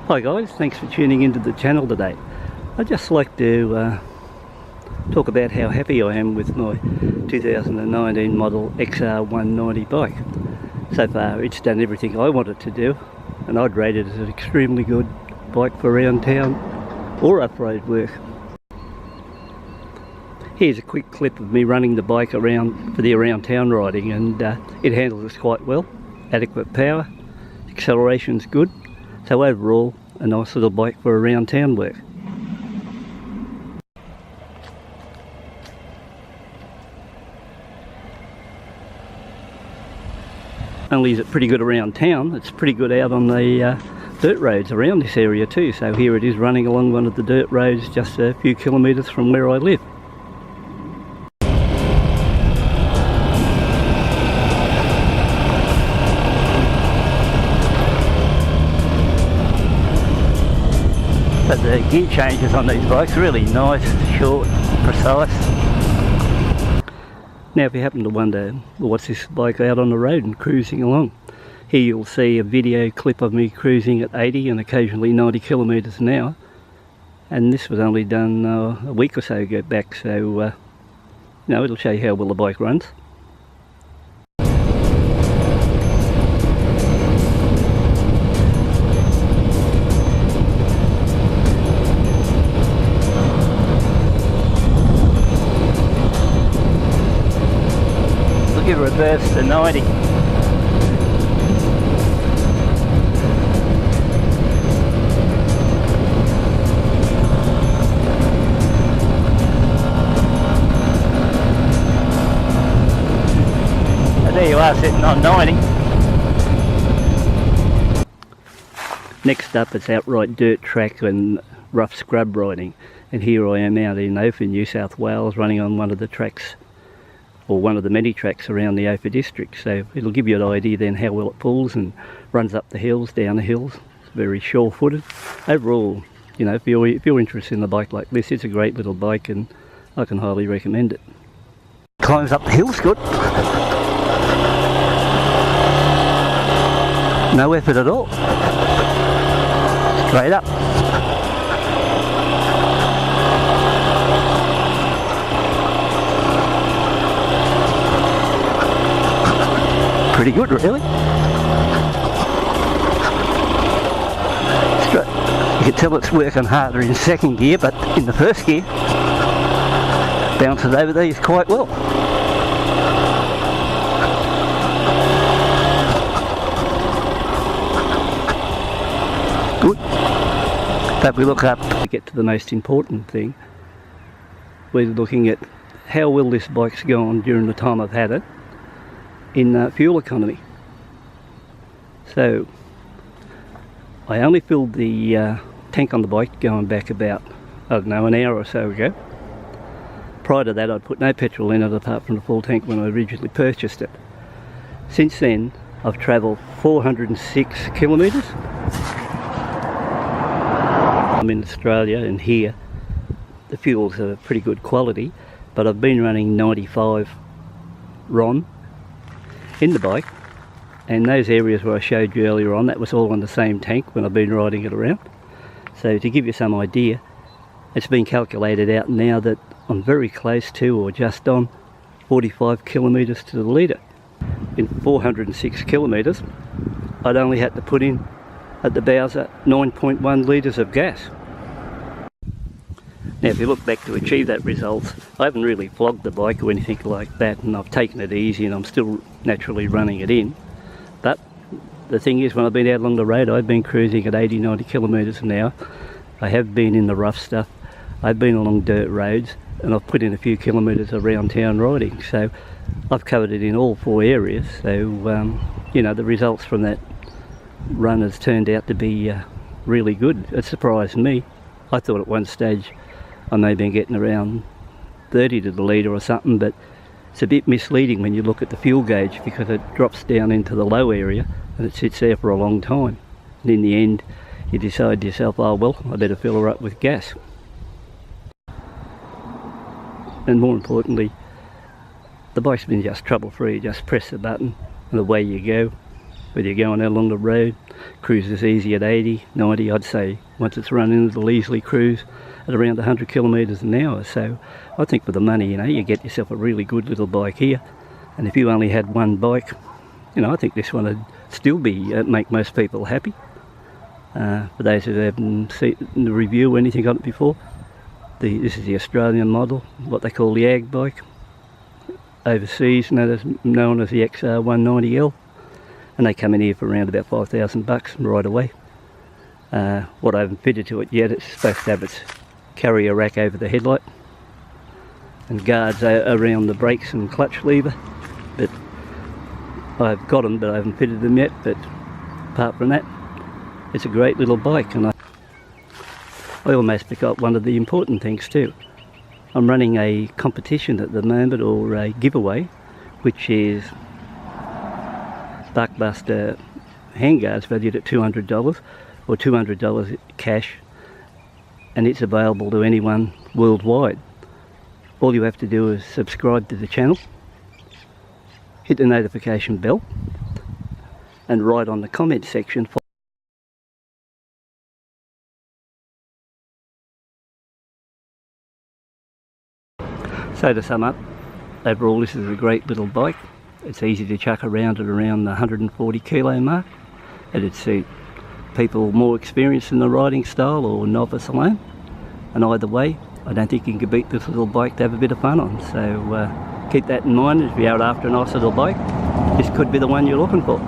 Hi guys, thanks for tuning into the channel today. I'd just like to talk about how happy I am with my 2019 model XR190 bike. So far it's done everything I wanted to do, and I'd rate it as an extremely good bike for around town or off-road work. Here's a quick clip of me running the bike around for the around town riding, and it handles us quite well. Adequate power, acceleration's good. So overall, a nice little bike for around town work. Only is it pretty good around town, it's pretty good out on the dirt roads around this area too. So here it is running along one of the dirt roads just a few kilometres from where I live. But the gear changes on these bikes really nice, short, precise. Now if you happen to wonder, well, what's this bike out on the road and cruising along? Here you'll see a video clip of me cruising at 80 and occasionally 90 kilometres an hour. And this was only done a week or so ago back, so it'll show you how well the bike runs. Give reverse to 90. And there you are, sitting on 90. Next up, it's outright dirt track and rough scrub riding, and here I am out in Ophir, New South Wales, running on one of the tracks, or one of the many tracks around the Ophir district. So it'll give you an idea then how well it pulls and runs up the hills, down the hills. It's very sure-footed. Overall, if you're interested in a bike like this, it's a great little bike and I can highly recommend it. Climbs up the hills good. No effort at all. Straight up. Pretty good, really. You can tell it's working harder in second gear, but in the first gear, bounces over these quite well. Good. But we look up to get to the most important thing. We're looking at how well this bike's gone during the time I've had it in fuel economy. So I only filled the tank on the bike going back about, I don't know, an hour or so ago. Prior to that I'd put no petrol in it apart from the full tank when I originally purchased it. Since then I've travelled 406 kilometres. I'm in Australia, and here the fuels are pretty good quality, but I've been running 95 RON in the bike, and those areas where I showed you earlier on, that was all on the same tank when I've been riding it around. So to give you some idea, it's been calculated out now that I'm very close to, or just on, 45 kilometres to the litre. In 406 kilometres I'd only had to put in at the Bowser 9.1 litres of gas. Now if you look back to achieve that result, I haven't really flogged the bike or anything like that, and I've taken it easy and I'm still naturally running it in. But the thing is, when I've been out along the road, I've been cruising at 80-90 kilometres an hour. I have been in the rough stuff, I've been along dirt roads, and I've put in a few kilometres around town riding. So I've covered it in all four areas. So the results from that run has turned out to be really good. It surprised me. I thought at one stage I may have been getting around 30 to the litre or something, but it's a bit misleading when you look at the fuel gauge, because it drops down into the low area and it sits there for a long time, and in the end you decide to yourself, oh well, I better fill her up with gas. And more importantly, the bike's been just trouble free. Just press the button and away you go. whether you're going out along the road. Cruises easy at 80, 90. I'd say once it's running, it'll easily cruise at around 100 kilometres an hour. So I think for the money, you know, you get yourself a really good little bike here. And if you only had one bike, you know, I think this one would still be make most people happy. For those who haven't seen the review or anything on it before, this is the Australian model, what they call the ag bike. Overseas known as the XR190L, and they come in here for around about $5,000 right away. What I haven't fitted to it yet, it's supposed to have its carrier rack over the headlight and guards around the brakes and clutch lever, but I've got them, but I haven't fitted them yet. But apart from that, it's a great little bike. And I almost forgot one of the important things too. I'm running a competition at the moment, or a giveaway, which is Buckbuster handguards valued at $200 or $200 cash, and it's available to anyone worldwide. All you have to do is subscribe to the channel, hit the notification bell, and write on the comment section. So to sum up, overall this is a great little bike. It's easy to chuck around at around the 140 kilo mark. It'd suit people more experienced in the riding style or novice alone. And either way, I don't think you can beat this little bike to have a bit of fun on. So keep that in mind if you're out after a nice little bike. This could be the one you're looking for.